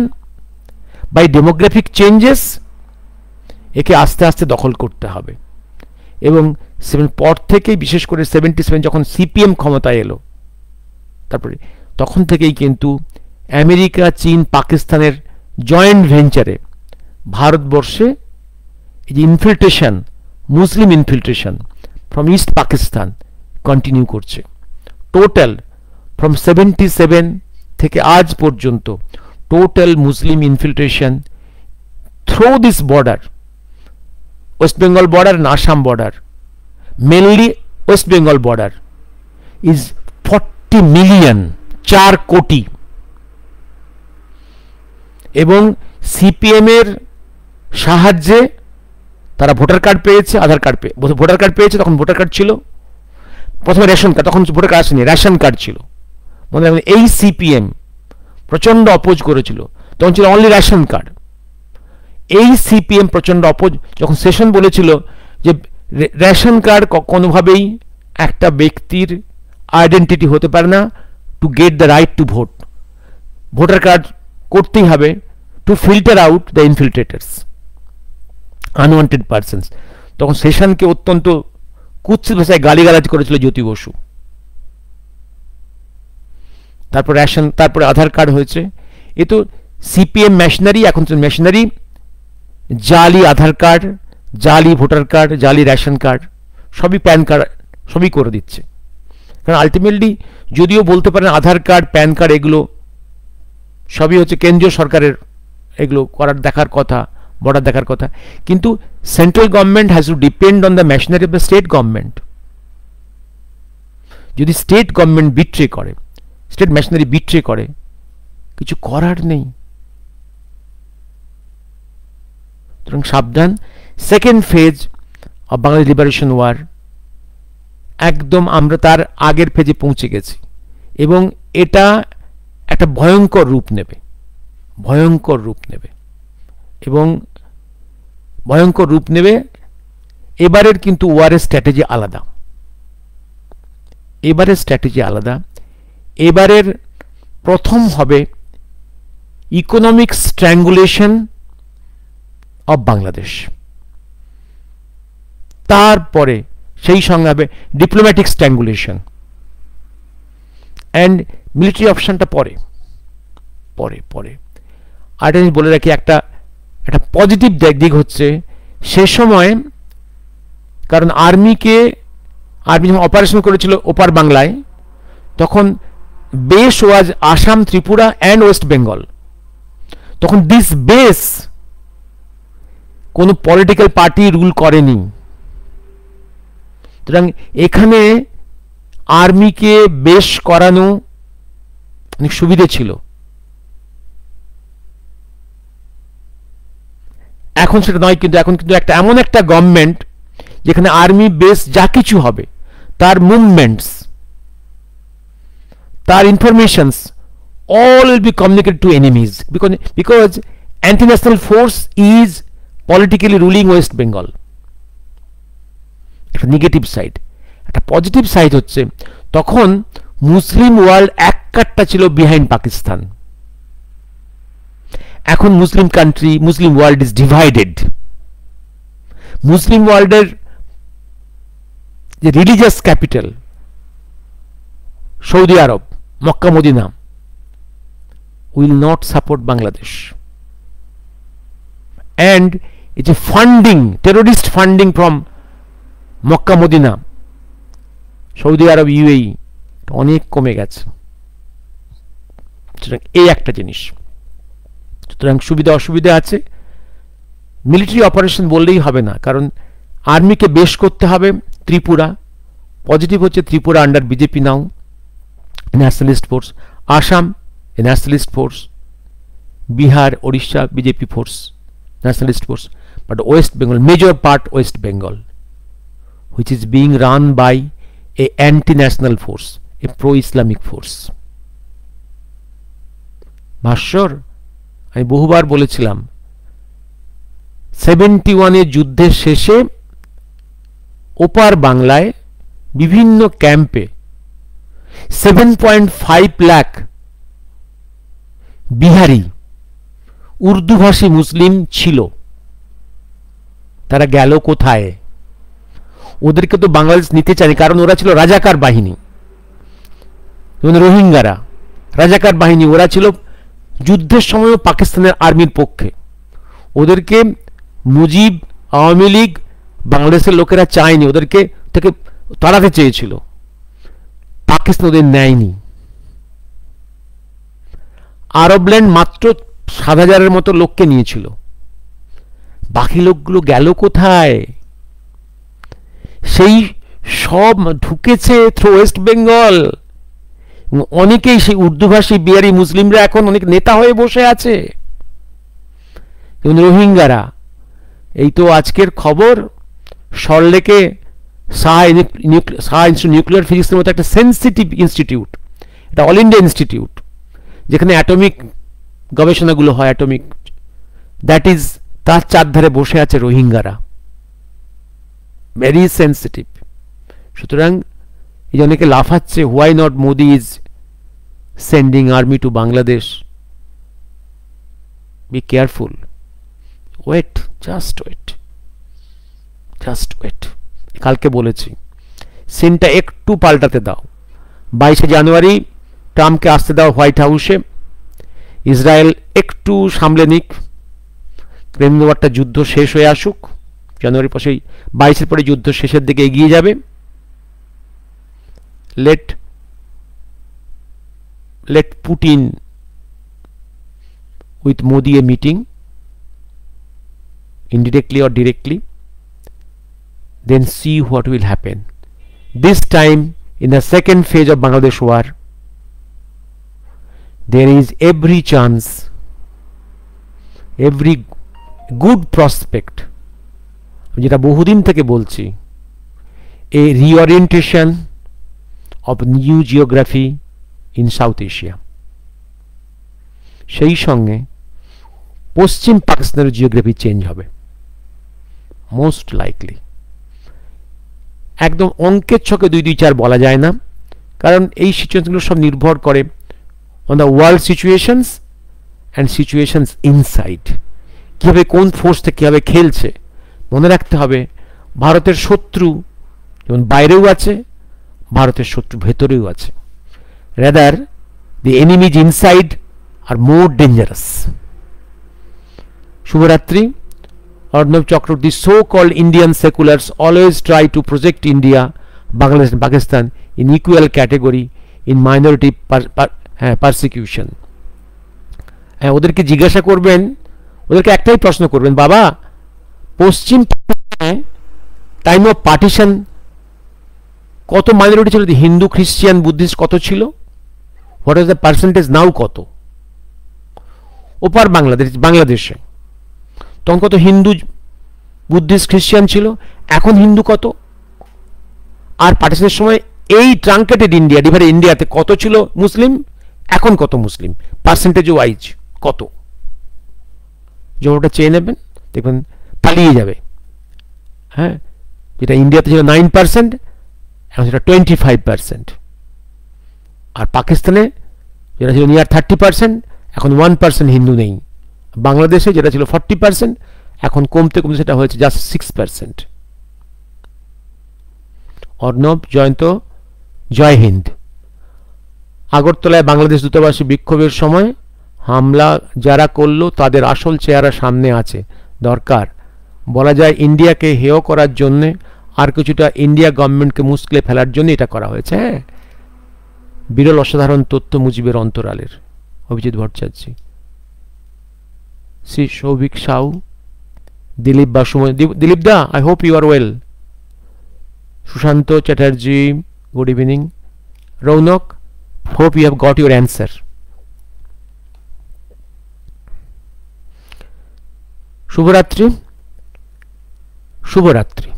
by demographic changes একে আস্তে আস্তে দখল করতে হবে। এবং পর থেকে, বিশেষ করে 77 যখন সিপিএম ক্ষমতায় এলো, তারপরে তখন থেকেই কিন্তু আমেরিকা, চীন, পাকিস্তানের জয়েন্ট ভেঞ্চারে ভারতবর্ষে এই যে infiltration, Muslim infiltration from east Pakistan continue করছে। টোটাল ফ্রম 77 থেকে আজ পর্যন্ত total Muslim infiltration through this border, West Bengal border and Assam border, mainly West Bengal border, is 40 million, 4 কোটি। এবং সিপিএম এর সাহায্যে তারা ভোটার কার্ড পেয়েছে, আধার কার্ড ভোটার কার্ড পেয়েছে। তখন ভোটার কার্ড ছিল, প্রথমে রেশন কার্ড, তখন ভোটার কার্ড আসেনি, রেশন কার্ড ছিল। মনে রাখবেন এই সিপিএম প্রচন্ড অপোজ করেছিল, তখন ছিল অনলি রেশন কার্ড। এই সিপিএম প্রচন্ড অপোজ, যখন সেশন বলেছিল যে রেশন কার্ড কোনোভাবেই একটা ব্যক্তির আইডেন্টিটি হতে পারে না to get the right to vote, voter card করতেই হবে to filter out the infiltrators, unwanted persons. তখন সেশনকে অত্যন্ত কুৎসিত ভাষায় গালিগালাজ করেছিল জ্যোতি বসু। তারপর রেশন, তারপরে আধার কার্ড হয়েছে। এ তো সিপিএম মেশিনারি, এখন তো মেশিনারি, জালি আধার কার্ড, জালি ভোটার কার্ড, জালি রেশন কার্ড, সবই প্যান কার্ড, সবই করে দিচ্ছে। কারণ আলটিমেটলি যদিও বলতে পারেন আধার কার্ড, প্যান কার্ড এগুলো সবই হচ্ছে কেন্দ্রীয় সরকারের, এগুলো করার দেখার কথা, বর্ডার দেখার কথা, কিন্তু central government has to depend on the machinery of the state government. যদি স্টেট গভর্নমেন্ট বিট্রে করে, স্টেট মেশিনারি বিট্রে করে, কিছু করার নেই। সুতরাং সাবধান, second phase of Bangladesh liberation war একদম আমরা তার আগের ফেজে পৌঁছে গেছি। এবং এটা একটা ভয়ঙ্কর রূপ নেবে, ভয়ঙ্কর রূপ নেবে, এবং ভয়ঙ্কর রূপ নেবে। এবারের কিন্তু ওয়ারের স্ট্র্যাটেজি আলাদা, এবারের স্ট্র্যাটেজি আলাদা। এবারের প্রথম হবে ইকোনমিক স্ট্র্যাঙ্গুলেশন অফ বাংলাদেশ, তারপরে সেই সঙ্গে হবে ডিপ্লোম্যাটিক স্ট্র্যাঙ্গুলেশন, অ্যান্ড মিলিটারি অপশনটা পরে পরে পরে। আর আমি বলে রাখি, একটা পজিটিভ দিক হচ্ছে সে সময়, কারণ আর্মি যখন অপারেশন করেছিল ওপার বাংলায়, তখন base was Assam, Tripura and West Bengal. তখন দিস বেস কোনো পলিটিক্যাল পার্টি রুল করেনি, সুতরাং এখানে আর্মিকে বেশ করানো অনেক সুবিধে ছিল। এখন সেটা নয়, কিন্তু এখন কিন্তু এমন একটা গভর্নমেন্ট যেখানে আর্মি বেস যা কিছু হবে, তার মুভমেন্টস, তার informations, all will be communicated to enemies, because anti-national force is politically ruling West Bengal. একটা নেগেটিভ সাইড। একটা পজিটিভ সাইড হচ্ছে তখন মুসলিম ওয়ার্ল্ড এক কাট্টা ছিল বিহাইন্ড পাকিস্তান। এখন Muslim country, Muslim world is divided. Muslim ওয়ার্ল্ডের যে religious capital Saudi Arab, Mecca Medina, will not support Bangladesh, and it's a funding, terrorist funding from Mecca Medina, Saudi Arab, UAE অনেক কমে গেছে। সুতরাং এই একটা জিনিস। সুতরাং সুবিধা অসুবিধা আছে। মিলিটারি অপারেশন বললেই হবে না, কারণ আর্মিকে বেশ করতে হবে। ত্রিপুরা পজিটিভ হচ্ছে, Tripura under BJP now, nationalist force. Assam a nationalist force, Bihar, Odisha, BJP force, nationalist force, but West Bengal, major part West Bengal, which is being run by a anti-national force, a pro-Islamic force. Bhaswar আমি বহুবার বলেছিলাম, 71 যুদ্ধের শেষে ওপার বাংলায় বিভিন্ন ক্যাম্পে 7.5 লাখ বিহারি উর্দুভাষী মুসলিম ছিল। তারা গেল কোথায়? ওদেরকে তো বাংলাদেশ নিতে চায়নি, কারণ ওরা ছিল রাজাকার বাহিনী। রোহিঙ্গারা রাজাকার বাহিনী, ওরা ছিল যুদ্ধের সময়ও পাকিস্তানের আর্মির পক্ষে। ওদেরকে মুজিব, আওয়ামী লীগ, বাংলাদেশের লোকেরা চায়নি, ওদেরকে থেকে তাড়াতে চেয়েছিল, পাকিস্তান ওদের নেয়নি। আরবল্যান্ড মাত্র 7,000-এর মতো লোককে নিয়েছিল, বাকি লোকগুলো গেল কোথায়? সেই সব ঢুকেছে থ্রু ওয়েস্ট বেঙ্গল। অনেকেই সেই উর্দুভাষী বিহারি মুসলিমরা এখন অনেক নেতা হয়ে বসে আছে। রোহিঙ্গারা, এই তো আজকের খবর, সল্টলেকে শাহ নিউক্লিয়ার ফিজিক্সের মতো একটা সেন্সিটিভ ইনস্টিটিউট, এটা অল ইন্ডিয়া ইনস্টিটিউট, যেখানে অ্যাটমিক গবেষণাগুলো হয়, অ্যাটমিক, দ্যাট ইজ, তার চারধারে বসে আছে রোহিঙ্গারা, ভেরি সেন্সিটিভ। সুতরাং এই যে অনেকে লাফাচ্ছে, why not Modi is sending army to Bangladesh, be careful, wait, just wait, just wait. কালকে বলেছি, সিনটা একটু পাল্টাতে দাও। 22 জানুয়ারি ট্রাম্পকে আসতে দাও হোয়াইট হাউসে, ইসরায়েল একটু সামলে নিক, ক্রেমলিন ওয়ারটা যুদ্ধ শেষ হয়ে আসুক, জানুয়ারি পাশেই 22-এর পরে যুদ্ধ শেষের দিকে এগিয়ে যাবে। let Putin with Modi a meeting, indirectly or directly, then see what will happen. This time, in the second phase of Bangladesh war, there is every chance, every good prospect, যেটা বহুদিন থেকে বলছি, a reorientation of new geography in South Asia. সেই সঙ্গে পশ্চিম পাকিস্তানের geography change হবে most likely. একদম অঙ্কের ছকে 2-2-4 বলা যায় না, কারণ এই সিচুয়েশনগুলো সব নির্ভর করে on the world situations and situations inside, কীভাবে কোন ফোর্সটা কীভাবে খেলছে। মনে রাখতে হবে ভারতের শত্রু যেমন বাইরেও আছে, ভারতের শত্রু ভেতরেও আছে। Rather the enemies inside are more dangerous. শুভরাত্রি। Arnab Chakraborty, so called Indian seculars always try to project India, Bangladesh and Pakistan in equal category in minority persecution. ওদেরকে জিজ্ঞাসা করবেন, ওদেরকে একটাই প্রশ্ন করবেন, বাবা পশ্চিম টাইম অফ পার্টিশন কত মাইনরিটি ছিল? হিন্দু, খ্রিস্টিয়ান, বুদ্ধিস্ট কত ছিল? হোয়াট ইজ দ্য পার্সেন্টেজ নাও? কত? ওপার বাংলাদেশে তখন কত হিন্দু, বুদ্ধিস্ট, খ্রিস্টিয়ান ছিল? এখন হিন্দু কত? আর পার্টিশনের সময় এই ট্রাঙ্কেটেড ইন্ডিয়া, ডিভাইডেড ইন্ডিয়াতে কত ছিল মুসলিম, এখন কত মুসলিম, পার্সেন্টেজ ওয়াইজ কত? জবাবটা চেয়ে নেবেন, দেখবেন পালিয়ে যাবে। হ্যাঁ, যেটা ইন্ডিয়াতে ছিল 9%, এখন সেটা 25%। আর পাকিস্তানে যেটা ছিল নিয়ার 30%, এখন 1% হিন্দু নেই। বাংলাদেশে যেটা ছিল 40%, এখন কমতে কমতে সেটা হয়েছে জাস্ট 6%। অর্ণব জয়ন্ত, জয় হিন্দ। আগরতলায় বাংলাদেশ দূতাবাসে বিক্ষোভের সময় হামলা যারা করল তাদের আসল চেহারা সামনে আছে, দরকার বলা যায় ইন্ডিয়াকে হেয় করার জন্য, আর কিছুটা ইন্ডিয়া গভর্নমেন্টকে মুশকিলে ফেলার জন্য এটা করা হয়েছে। হ্যাঁ, বিরল অসাধারণ তথ্য মুজিবের অন্তরালের। Abhijit Bhattacharya, Shri Souvik Sau, Dilip Basumani, Dilip da, I hope you are well. Sushanta Chatterjee, good evening. Raunak, hope you have got your answer. শুভরাত্রি, শুভরাত্রি।